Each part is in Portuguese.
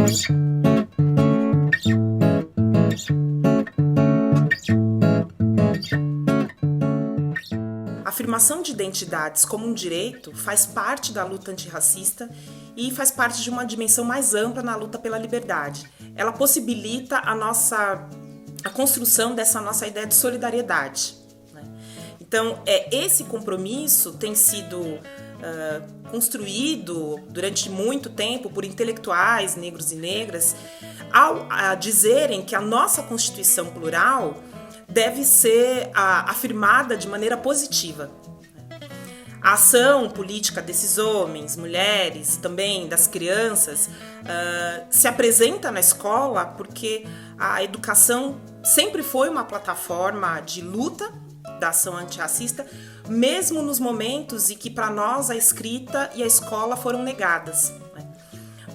A afirmação de identidades como um direito faz parte da luta antirracista e faz parte de uma dimensão mais ampla na luta pela liberdade. Ela possibilita a construção dessa nossa ideia de solidariedade, né? Então, esse compromisso tem sido construído durante muito tempo por intelectuais negros e negras ao dizerem que a nossa Constituição plural deve ser afirmada de maneira positiva. A ação política desses homens, mulheres, também das crianças, se apresenta na escola porque a educação sempre foi uma plataforma de luta da ação antirracista, mesmo nos momentos em que para nós a escrita e a escola foram negadas.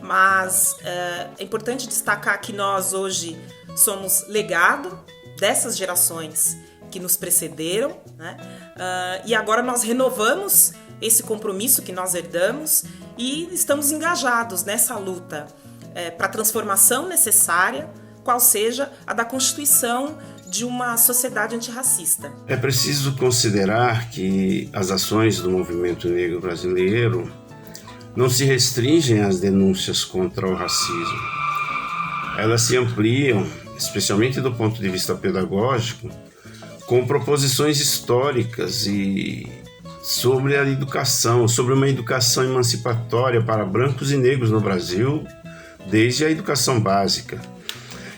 Mas é importante destacar que nós hoje somos legado dessas gerações que nos precederam, né? E agora nós renovamos esse compromisso que nós herdamos e estamos engajados nessa luta para a transformação necessária, qual seja a da constituição de uma sociedade antirracista. É preciso considerar que as ações do movimento negro brasileiro não se restringem às denúncias contra o racismo. Elas se ampliam, especialmente do ponto de vista pedagógico, com proposições históricas e sobre a educação, sobre uma educação emancipatória para brancos e negros no Brasil, desde a educação básica.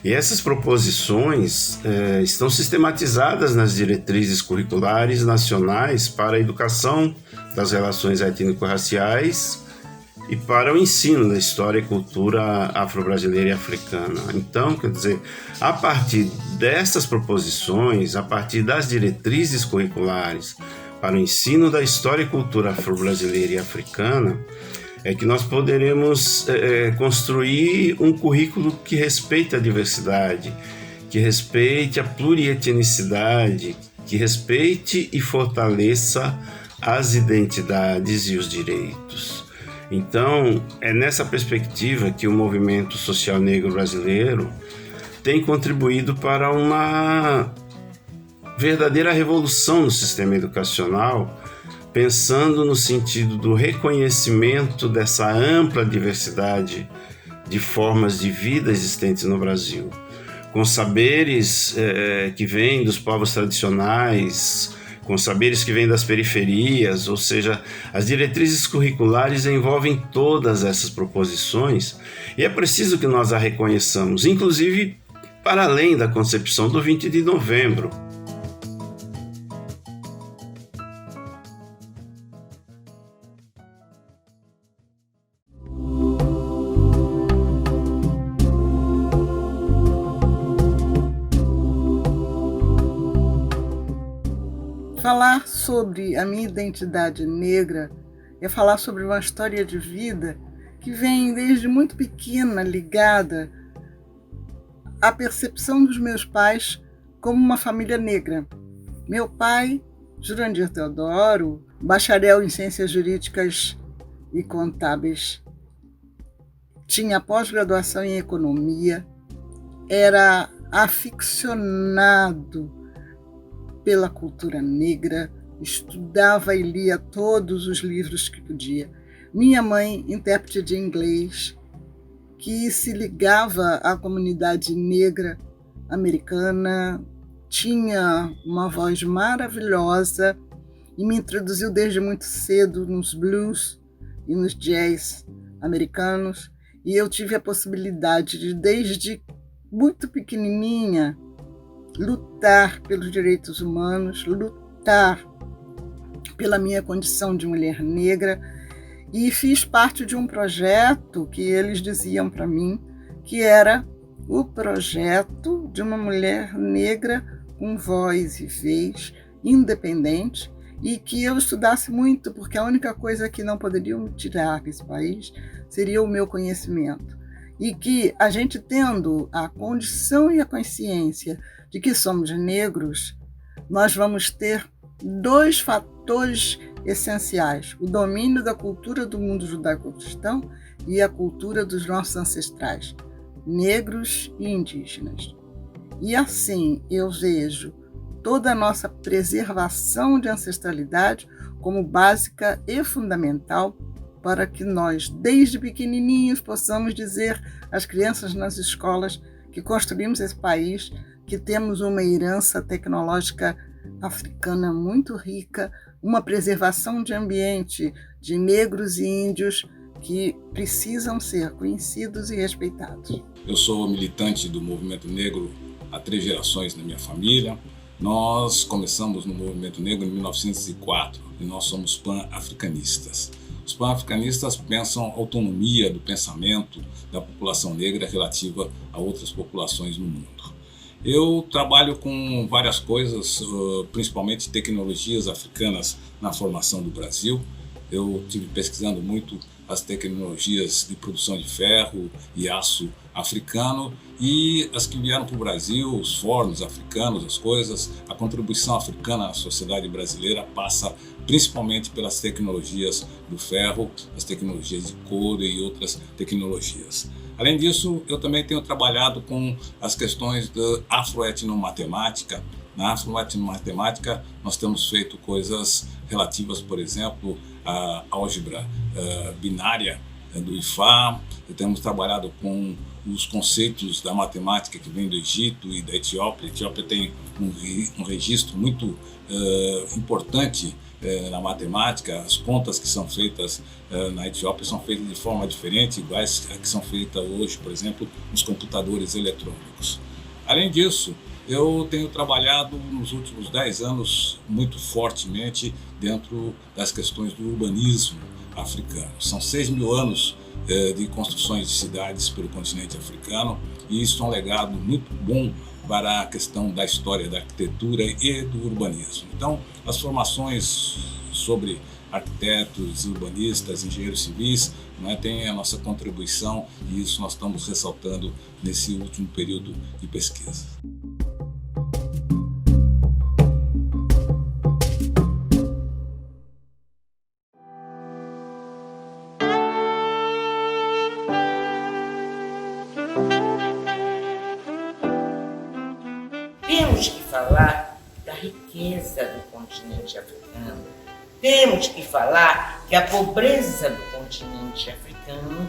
E essas proposições estão sistematizadas nas diretrizes curriculares nacionais para a educação das relações étnico-raciais e para o ensino da história e cultura afro-brasileira e africana. Então, quer dizer, a partir dessas proposições, a partir das diretrizes curriculares para o ensino da história e cultura afro-brasileira e africana, é que nós poderemos construir um currículo que respeite a diversidade, que respeite a plurietnicidade, que respeite e fortaleça as identidades e os direitos. Então, é nessa perspectiva que o movimento social negro brasileiro tem contribuído para uma verdadeira revolução no sistema educacional, pensando no sentido do reconhecimento dessa ampla diversidade de formas de vida existentes no Brasil, com saberes que vêm dos povos tradicionais, com saberes que vêm das periferias, ou seja, as diretrizes curriculares envolvem todas essas proposições e é preciso que nós a reconheçamos, inclusive para além da concepção do 20 de novembro. Falar sobre a minha identidade negra é falar sobre uma história de vida que vem desde muito pequena ligada à percepção dos meus pais como uma família negra. Meu pai, Jurandir Teodoro, bacharel em Ciências Jurídicas e Contábeis, tinha pós-graduação em Economia, era aficionado pela cultura negra, estudava e lia todos os livros que podia. Minha mãe, intérprete de inglês, que se ligava à comunidade negra americana, tinha uma voz maravilhosa e me introduziu desde muito cedo nos blues e nos jazz americanos, e eu tive a possibilidade de, desde muito pequenininha, lutar pelos direitos humanos, lutar pela minha condição de mulher negra, e fiz parte de um projeto que eles diziam para mim que era o projeto de uma mulher negra com voz e vez, independente, e que eu estudasse muito, porque a única coisa que não poderiam me tirar desse país seria o meu conhecimento. E que a gente tendo a condição e a consciência de que somos negros, nós vamos ter dois fatores essenciais: o domínio da cultura do mundo judaico-cristão e a cultura dos nossos ancestrais, negros e indígenas. E assim eu vejo toda a nossa preservação de ancestralidade como básica e fundamental para que nós, desde pequenininhos, possamos dizer às crianças nas escolas que construímos esse país, que temos uma herança tecnológica africana muito rica, uma preservação de ambiente de negros e índios que precisam ser conhecidos e respeitados. Eu sou militante do movimento negro há 3 gerações na minha família. Nós começamos no movimento negro em 1904 e nós somos pan-africanistas. Os pan-africanistas pensam a autonomia do pensamento da população negra relativa a outras populações no mundo. Eu trabalho com várias coisas, principalmente tecnologias africanas na formação do Brasil. Eu estive pesquisando muito as tecnologias de produção de ferro e aço africano e as que vieram para o Brasil, os fornos africanos, as coisas. A contribuição africana na sociedade brasileira passa principalmente pelas tecnologias do ferro, as tecnologias de couro e outras tecnologias. Além disso, eu também tenho trabalhado com as questões da afroetnomatemática. Na afroetnomatemática, nós temos feito coisas relativas, por exemplo, à álgebra binária do IFA. Temos trabalhado com os conceitos da matemática que vem do Egito e da Etiópia. A Etiópia tem um registro muito importante na matemática. As contas que são feitas na Etiópia são feitas de forma diferente, iguais a que são feitas hoje, por exemplo, nos computadores eletrônicos. Além disso, eu tenho trabalhado nos últimos 10 anos muito fortemente dentro das questões do urbanismo africano. São 6.000 anos de construções de cidades pelo continente africano e isso é um legado muito bom para a questão da história da arquitetura e do urbanismo. Então, as formações sobre arquitetos, urbanistas, engenheiros civis, têm a nossa contribuição e isso nós estamos ressaltando nesse último período de pesquisa. Temos que falar da riqueza do continente africano. Temos que falar que a pobreza do continente africano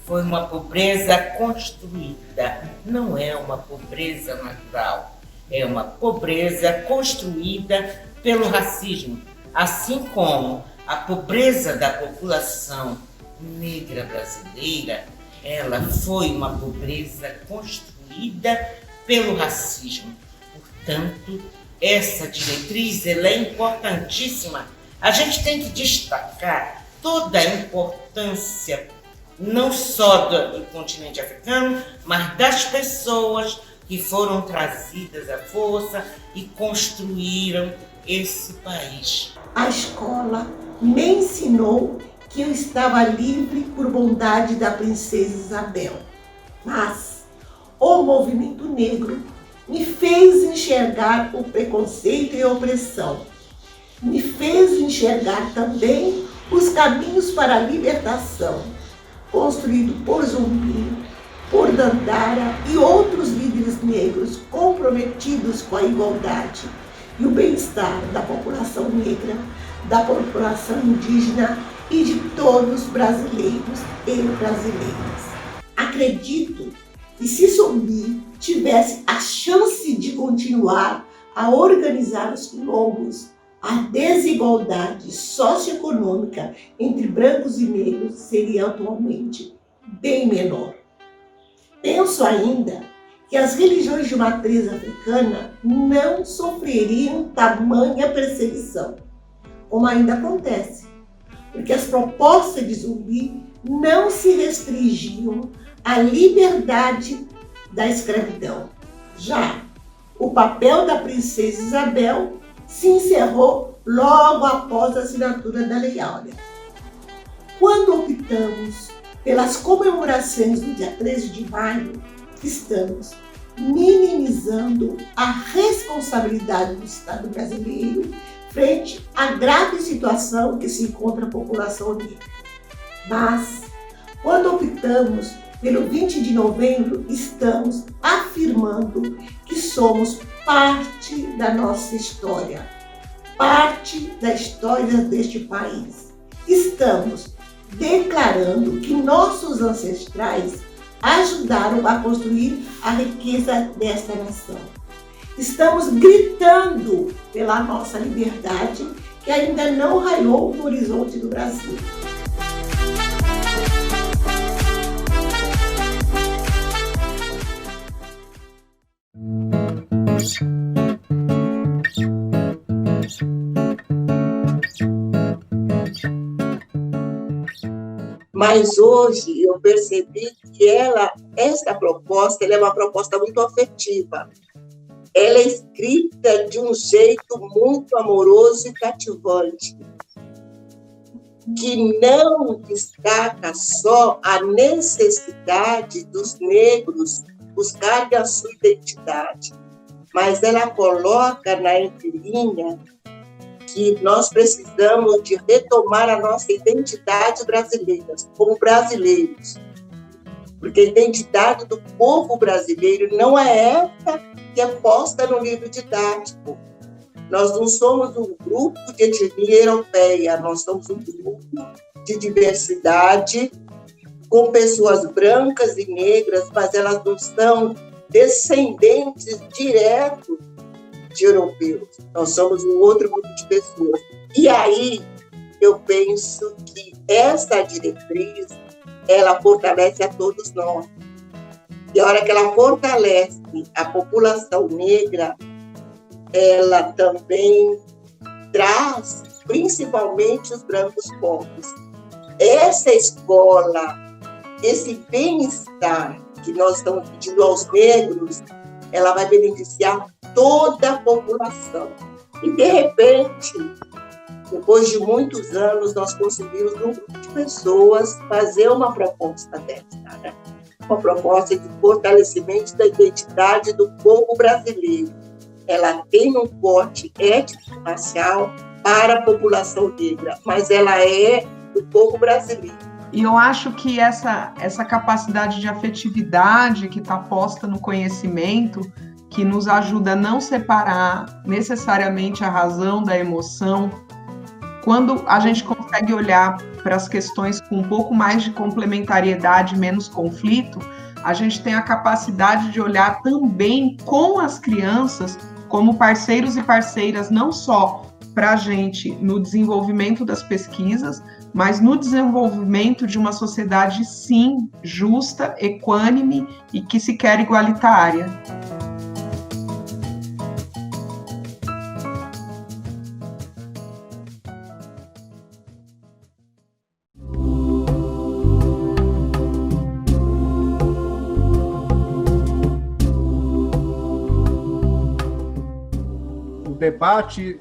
foi uma pobreza construída, não é uma pobreza natural, é uma pobreza construída pelo racismo, assim como a pobreza da população negra brasileira, ela foi uma pobreza construída pelo racismo. Portanto, essa diretriz ela é importantíssima. A gente tem que destacar toda a importância, não só do continente africano, mas das pessoas que foram trazidas à força e construíram esse país. A escola me ensinou que eu estava livre por bondade da princesa Isabel, mas o movimento negro me fez enxergar o preconceito e a opressão. Me fez enxergar também os caminhos para a libertação, construído por Zumbi, por Dandara e outros líderes negros comprometidos com a igualdade e o bem-estar da população negra, da população indígena e de todos brasileiros e brasileiras. Acredito que se Zumbi tivesse a chance de continuar a organizar os quilombos, a desigualdade socioeconômica entre brancos e negros seria atualmente bem menor. Penso ainda que as religiões de matriz africana não sofreriam tamanha perseguição, como ainda acontece, porque as propostas de Zumbi não se restringiam à liberdade da escravidão. Já o papel da princesa Isabel se encerrou logo após a assinatura da Lei Áurea. Quando optamos pelas comemorações do dia 13 de maio, estamos minimizando a responsabilidade do Estado brasileiro frente à grave situação que se encontra a população negra. Mas Quando optamos pelo 20 de novembro, estamos afirmando que somos parte da nossa história, parte da história deste país. Estamos declarando que nossos ancestrais ajudaram a construir a riqueza desta nação. Estamos gritando pela nossa liberdade, que ainda não raiou no horizonte do Brasil. Mas hoje eu percebi que essa proposta é uma proposta muito afetiva. Ela é escrita de um jeito muito amoroso e cativante, que não destaca só a necessidade dos negros buscarem a sua identidade, mas ela coloca na entrelinha que nós precisamos de retomar a nossa identidade brasileira, como brasileiros. Porque a identidade do povo brasileiro não é essa que é posta no livro didático. Nós não somos um grupo de etnia europeia, nós somos um grupo de diversidade, com pessoas brancas e negras, mas elas não são descendentes diretos de europeus. Nós somos um outro grupo de pessoas. E aí eu penso que essa diretriz, ela fortalece a todos nós. E a hora que ela fortalece a população negra, ela também traz, principalmente os brancos pobres. Essa escola, esse bem-estar que nós estamos pedindo aos negros, ela vai beneficiar toda a população. E, de repente, depois de muitos anos, nós conseguimos, um grupo de pessoas, fazer uma proposta dessa, né? Uma proposta de fortalecimento da identidade do povo brasileiro. Ela tem um corte étnico-racial para a população negra, mas ela é do povo brasileiro. E eu acho que essa capacidade de afetividade que está posta no conhecimento, que nos ajuda a não separar necessariamente a razão da emoção, quando a gente consegue olhar para as questões com um pouco mais de complementariedade, menos conflito, a gente tem a capacidade de olhar também com as crianças como parceiros e parceiras, não só para a gente no desenvolvimento das pesquisas, mas no desenvolvimento de uma sociedade, sim, justa, equânime e que se quer igualitária. O debate,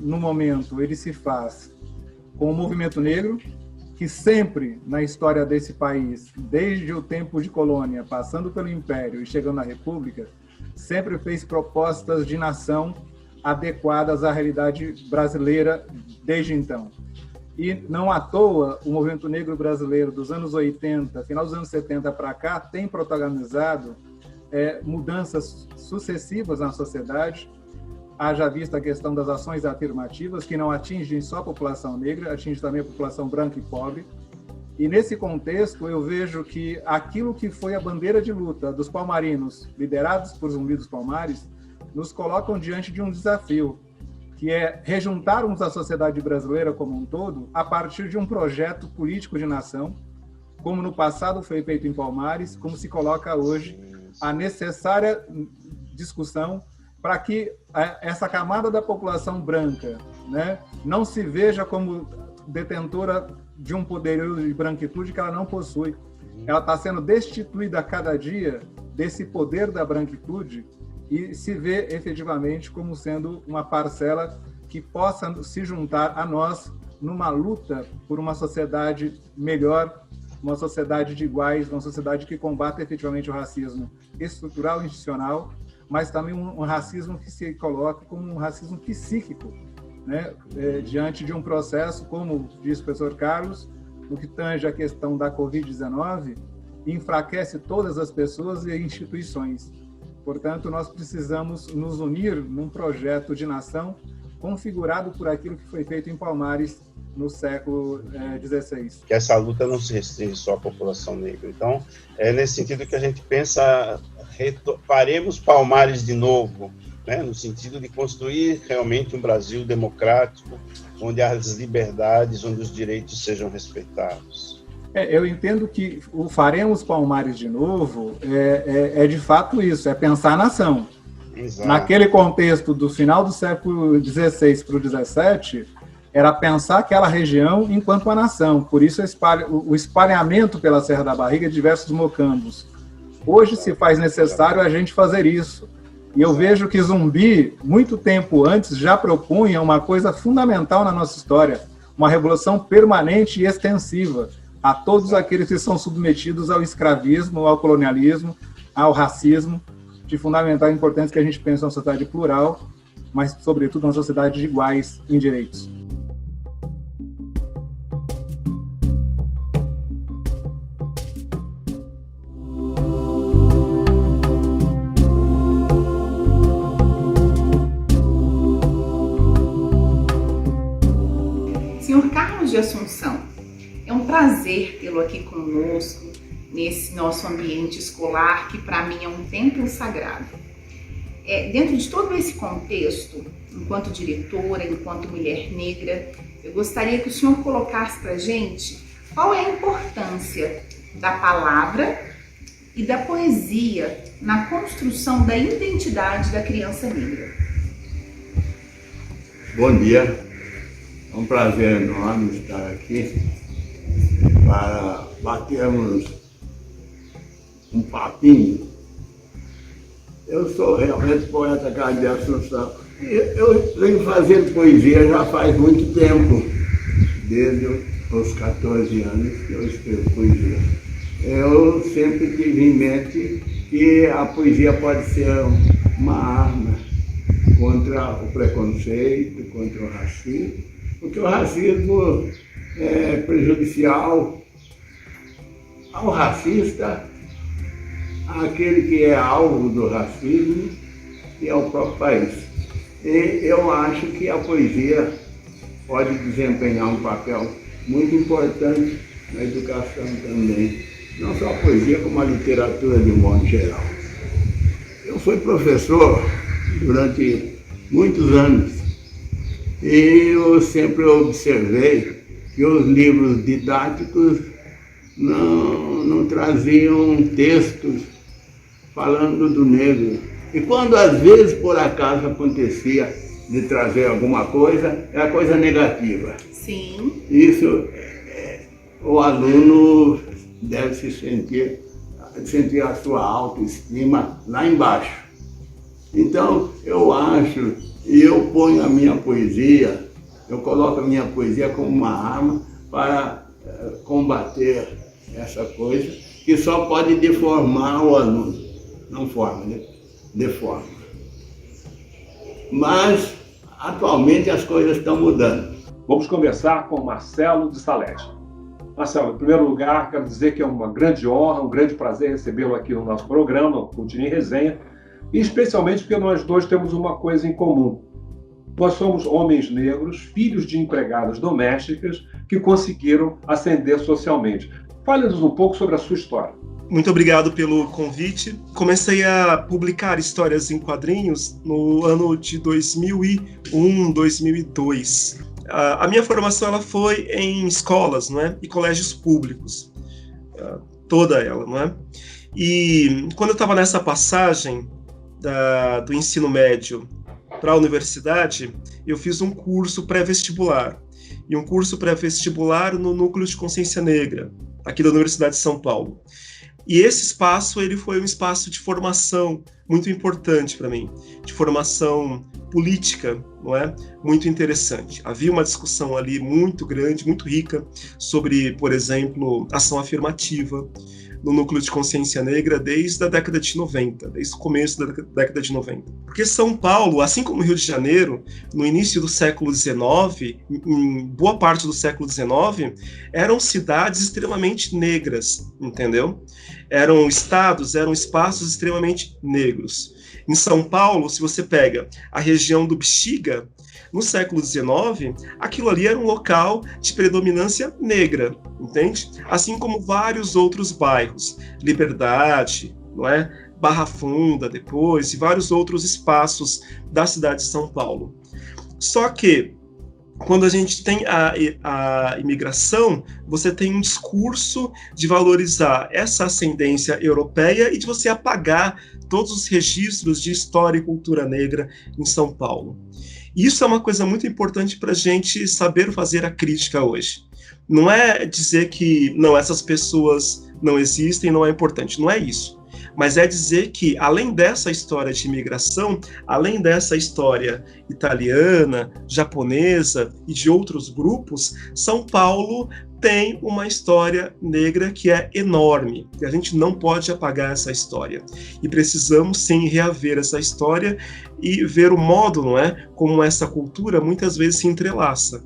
no momento, ele se faz com o movimento negro, que sempre na história desse país, desde o tempo de colônia, passando pelo Império e chegando à República, sempre fez propostas de nação adequadas à realidade brasileira desde então. E não à toa, o movimento negro brasileiro dos anos 80, final dos anos 70 para cá, tem protagonizado mudanças sucessivas na sociedade. Haja vista a questão das ações afirmativas, que não atingem só a população negra, atingem também a população branca e pobre. E nesse contexto, eu vejo que aquilo que foi a bandeira de luta dos palmarinos, liderados por Zumbi dos Palmares, nos colocam diante de um desafio, que é rejuntarmos a sociedade brasileira como um todo a partir de um projeto político de nação, como no passado foi feito em Palmares, como se coloca hoje a necessária discussão para que essa camada da população branca, né, não se veja como detentora de um poderio de branquitude que ela não possui. Ela está sendo destituída a cada dia desse poder da branquitude e se vê efetivamente como sendo uma parcela que possa se juntar a nós numa luta por uma sociedade melhor, uma sociedade de iguais, uma sociedade que combata efetivamente o racismo estrutural e institucional, mas também um racismo que se coloca como um racismo psíquico, né? Diante de um processo, como diz o professor Carlos, no que tange a questão da Covid-19 enfraquece todas as pessoas e instituições. Portanto, nós precisamos nos unir num projeto de nação configurado por aquilo que foi feito em Palmares no século XVI. Que essa luta não se restringe só à população negra. Então, é nesse sentido que a gente pensa, faremos Palmares de novo, né? No sentido de construir realmente um Brasil democrático, onde as liberdades, onde os direitos sejam respeitados. Eu entendo que o faremos Palmares de novo é de fato isso, é pensar a nação. Exato. Naquele contexto do final do século XVI para o XVII, era pensar aquela região enquanto uma nação. Por isso o espalhamento pela Serra da Barriga de diversos mocambos. Hoje se faz necessário a gente fazer isso. E eu vejo que Zumbi, muito tempo antes, já propunha uma coisa fundamental na nossa história, uma revolução permanente e extensiva a todos aqueles que são submetidos ao escravismo, ao colonialismo, ao racismo, de fundamental importância que a gente pense numa sociedade plural, mas, sobretudo, uma sociedade de iguais em direitos. Senhor Carlos de Assunção, é um prazer tê-lo aqui conosco, nesse nosso ambiente escolar, que para mim é um templo sagrado. Dentro de todo esse contexto, enquanto diretora, enquanto mulher negra, eu gostaria que o senhor colocasse para a gente qual é a importância da palavra e da poesia na construção da identidade da criança negra. Bom dia, é um prazer enorme estar aqui para batermos um papinho. Eu sou realmente poeta Carlos de Assunção. Eu venho fazendo poesia já faz muito tempo, desde os 14 anos que eu escrevo poesia. Eu sempre tive em mente que a poesia pode ser uma arma contra o preconceito, contra o racismo, porque o racismo é prejudicial ao racista, àquele que é alvo do racismo e ao próprio país. E eu acho que a poesia pode desempenhar um papel muito importante na educação também. Não só a poesia, como a literatura de um modo geral. Eu fui professor durante muitos anos e eu sempre observei que os livros didáticos não traziam textos falando do negro. E quando às vezes por acaso acontecia de trazer alguma coisa, era coisa negativa. Sim. Isso, o aluno deve se sentir a sua autoestima lá embaixo. Então, eu acho, e eu ponho a minha poesia, eu coloco a minha poesia como uma arma para combater essa coisa que só pode deformar o aluno. Não forma, né? Deforma. Mas, atualmente, as coisas estão mudando. Vamos conversar com Marcelo de Salete. Marcelo, em primeiro lugar, quero dizer que é uma grande honra, um grande prazer recebê-lo aqui no nosso programa, o Contini Resenha, e especialmente porque nós dois temos uma coisa em comum. Nós somos homens negros, filhos de empregadas domésticas, que conseguiram ascender socialmente. Fale-nos um pouco sobre a sua história. Muito obrigado pelo convite. Comecei a publicar histórias em quadrinhos no ano de 2001, 2002. A minha formação ela foi em escolas, não é? E colégios públicos, toda ela, não é? E quando eu estava nessa passagem do ensino médio para a universidade, eu fiz um curso pré-vestibular, e um curso pré-vestibular no Núcleo de Consciência Negra, aqui da Universidade de São Paulo. E esse espaço ele foi um espaço de formação muito importante para mim, de formação política, não é? Muito interessante. Havia uma discussão ali muito grande, muito rica, sobre, por exemplo, ação afirmativa, no núcleo de consciência negra desde a década de 90, desde o começo da década de 90. Porque São Paulo, assim como Rio de Janeiro, no início do século XIX, em boa parte do século XIX, eram cidades extremamente negras, entendeu? Eram estados, eram espaços extremamente negros. Em São Paulo, se você pega a região do Bexiga, no século XIX, aquilo ali era um local de predominância negra, entende? Assim como vários outros bairros, Liberdade, não é? Barra Funda depois, e vários outros espaços da cidade de São Paulo. Só que, quando a gente tem a imigração, você tem um discurso de valorizar essa ascendência europeia e de você apagar todos os registros de história e cultura negra em São Paulo. Isso é uma coisa muito importante para a gente saber fazer a crítica hoje. Não é dizer que não, essas pessoas não existem, não é importante, não é isso. Mas é dizer que, além dessa história de imigração, além dessa história italiana, japonesa e de outros grupos, São Paulo tem uma história negra que é enorme, e a gente não pode apagar essa história. E precisamos, sim, reaver essa história e ver o modo, não é, como essa cultura muitas vezes se entrelaça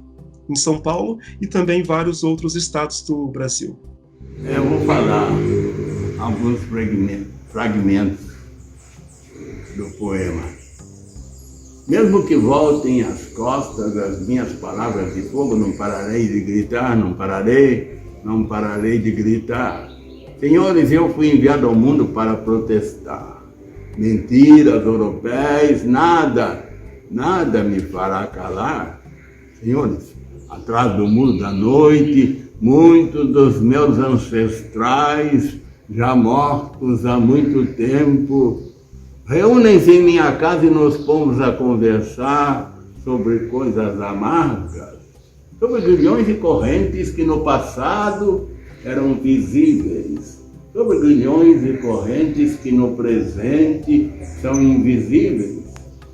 em São Paulo e também em vários outros estados do Brasil. Eu vou falar alguns fragmentos do poema. Mesmo que voltem às costas as minhas palavras de fogo, não pararei de gritar, não pararei de gritar. Senhores, eu fui enviado ao mundo para protestar. Mentiras europeias, nada me fará calar. Senhores, atrás do muro da noite, muitos dos meus ancestrais, já mortos há muito tempo, reúnem-se em minha casa e nos pomos a conversar sobre coisas amargas, sobre grilhões e correntes que no passado eram visíveis, sobre grilhões e correntes que no presente são invisíveis.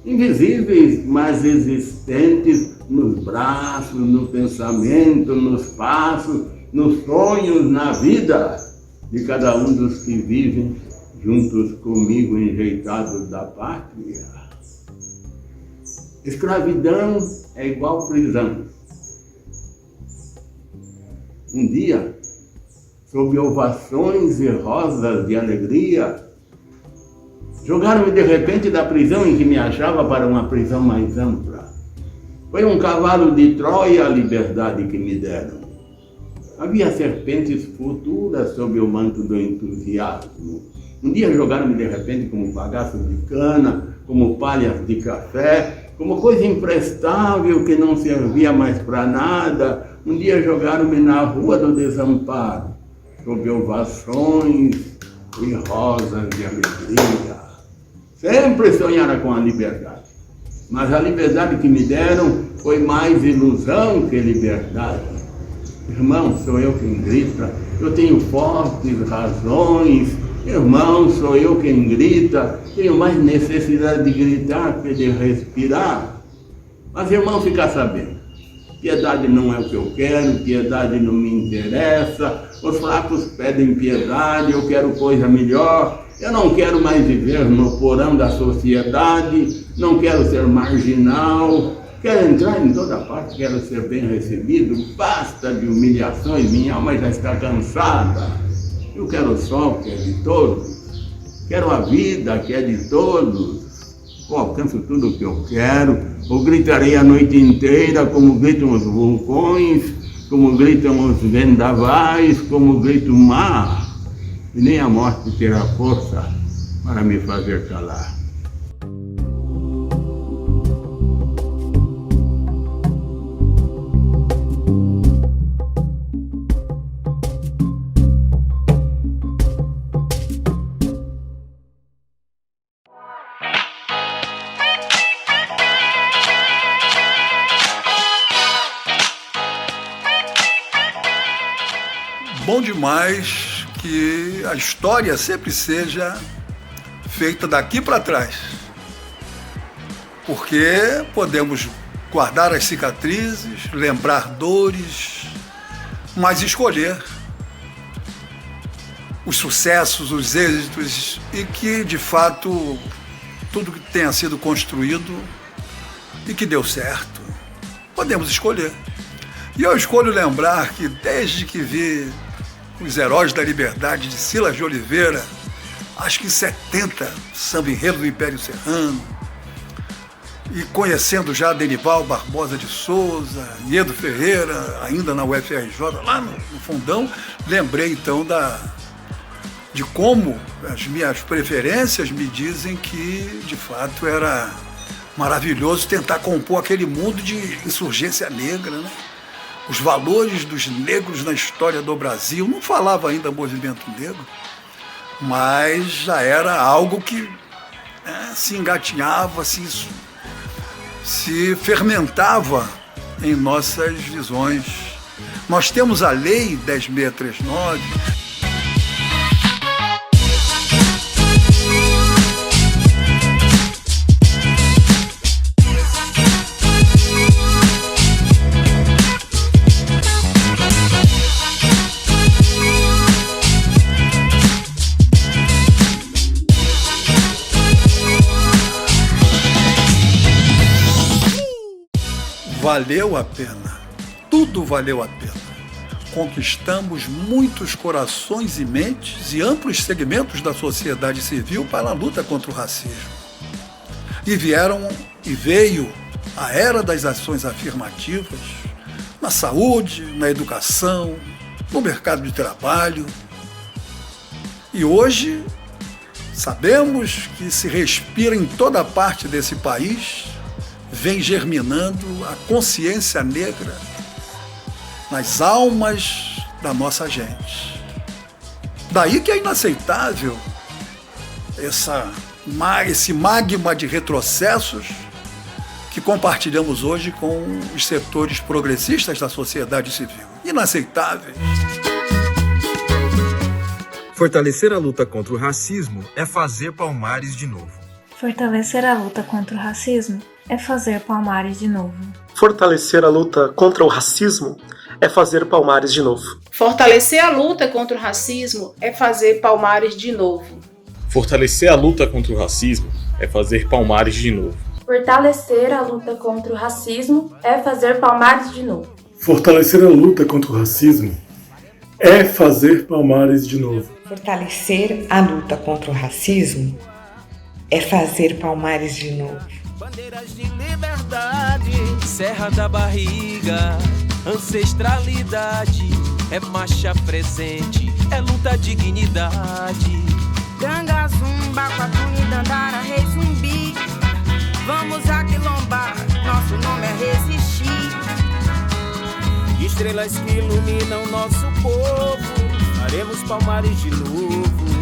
Invisíveis, mas existentes nos braços, no pensamento, nos passos, nos sonhos, na vida de cada um dos que vivem juntos comigo, enjeitados da pátria. Escravidão é igual prisão. Um dia, sob ovações e rosas de alegria, jogaram-me de repente da prisão em que me achava para uma prisão mais ampla. Foi um cavalo de Troia a liberdade que me deram. Havia serpentes futuras sob o manto do entusiasmo. Um dia jogaram-me de repente como bagaço de cana, como palhas de café, como coisa imprestável que não servia mais para nada. Um dia jogaram-me na rua do desamparo, sob ovações e rosas de alegria. Sempre sonhara com a liberdade, mas a liberdade que me deram foi mais ilusão que liberdade. Irmão, sou eu quem grita, eu tenho fortes razões. Irmão, sou eu quem grita, tenho mais necessidade de gritar que de respirar. Mas, irmão, fica sabendo, piedade não é o que eu quero, piedade não me interessa, os fracos pedem piedade, eu quero coisa melhor, eu não quero mais viver no porão da sociedade, não quero ser marginal, quero entrar em toda parte, quero ser bem recebido, basta de humilhações, minha alma já está cansada. Eu quero o sol, que é de todos. Quero a vida, que é de todos. Eu alcanço tudo o que eu quero. Eu gritarei a noite inteira, como gritam os vulcões, como gritam os vendavais, como grita o mar. E nem a morte terá força para me fazer calar. Bom demais que a história sempre seja feita daqui para trás, porque podemos guardar as cicatrizes, lembrar dores, mas escolher os sucessos, os êxitos, e que, de fato, tudo que tenha sido construído e que deu certo, podemos escolher. E eu escolho lembrar que, desde que vi Os Heróis da Liberdade, de Silas de Oliveira, acho que em 70, Samba Enredo do Império Serrano, e conhecendo já Denival Barbosa de Souza, Niedo Ferreira, ainda na UFRJ, lá no Fundão, lembrei então de como as minhas preferências me dizem que, de fato, era maravilhoso tentar compor aquele mundo de insurgência negra, né? Os valores dos negros na história do Brasil. Não falava ainda movimento negro, mas já era algo que se engatinhava, se fermentava em nossas visões. Nós temos a Lei 10.639, valeu a pena, tudo valeu a pena. Conquistamos muitos corações e mentes e amplos segmentos da sociedade civil para a luta contra o racismo. E veio a era das ações afirmativas na saúde, na educação, no mercado de trabalho. E hoje sabemos que se respira em toda parte desse país, vem germinando a consciência negra nas almas da nossa gente. Daí que é inaceitável esse magma de retrocessos que compartilhamos hoje com os setores progressistas da sociedade civil. Inaceitável. Fortalecer a luta contra o racismo é fazer Palmares de novo. Fortalecer a luta contra o racismo é fazer Palmares de novo. Fortalecer a luta contra o racismo é fazer Palmares de novo. Fortalecer a luta contra o racismo é fazer Palmares de novo. Fortalecer a luta contra o racismo é fazer Palmares de novo. Fortalecer a luta contra o racismo é fazer Palmares de novo. Fortalecer a luta contra o racismo é fazer Palmares de novo. Fortalecer a luta contra o racismo é fazer Palmares de novo. Bandeiras de liberdade, Serra da Barriga, ancestralidade, é marcha presente, é luta, dignidade. Ganga, Zumba, Quatuni, Dandara, Rei Zumbi, vamos aquilombar, nosso nome é resistir. Estrelas que iluminam nosso povo, faremos Palmares de novo.